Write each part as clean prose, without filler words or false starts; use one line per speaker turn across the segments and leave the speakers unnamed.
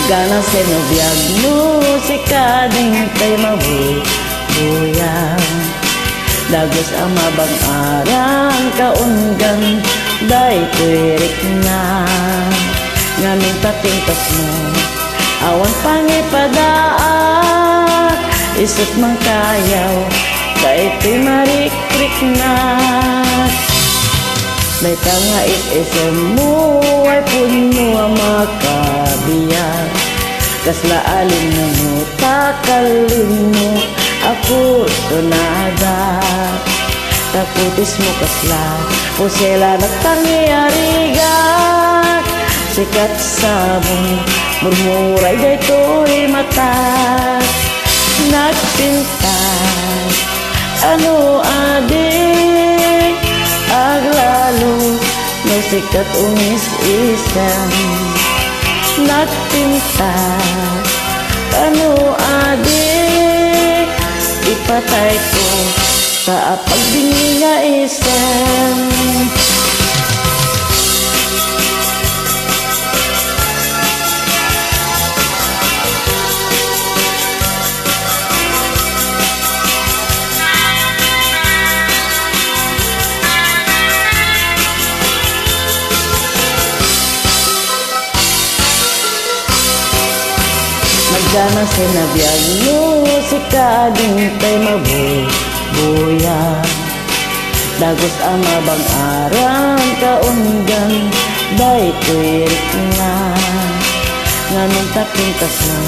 Gana sinubiyag musika ding kay mabuyang dagos ang mabang-arang kaunggan day tuwirik na ngaming patingkas mo awan pangipadaan isot mang kayaw day tuy marikrik na day tanga isem mo ay puno ang makabiyag kasla alin na mo takalin mo ako sonada takutis mo kasla pusela nagtangyarigat sikat sabong murmuray daytoy mata nagpintas ano adik aglalo may sikat umis-isang nagpintas ano adik ipatay ko sa pagdingi nga isang Nagdana sinabiyag musika ding kay mabuyang dagos ang mabang-arang kaunggan day tuwirik na nganong tapintas mo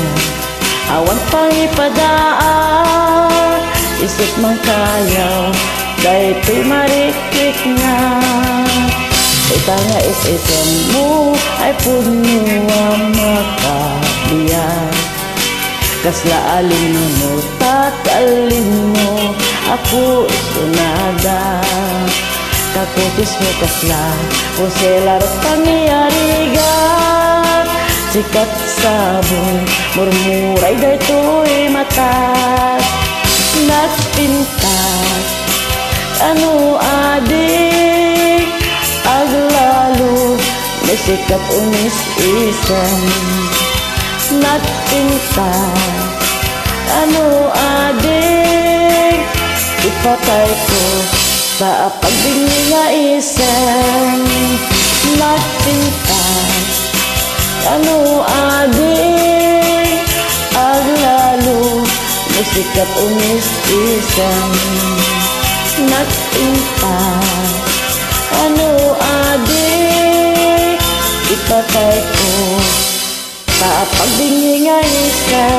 awan pangipadaan isip mang kayaw day tuy marikik na itanga isisem mo ay puno ang makabiyag kasla alin mo takalin mo ako sunada kakutis mo kasla pusela ros pangyarigat sikat sabong murmuray daytoy matas nagpintas ano adik aglalo may sikat umis-isang nagpintas ano adik ipatay ko sa pagdingi nga isang nagpintas ano adik aglalo musikat umis-isang nagpintas ano adik ipatay ko sa pagdingi nga isang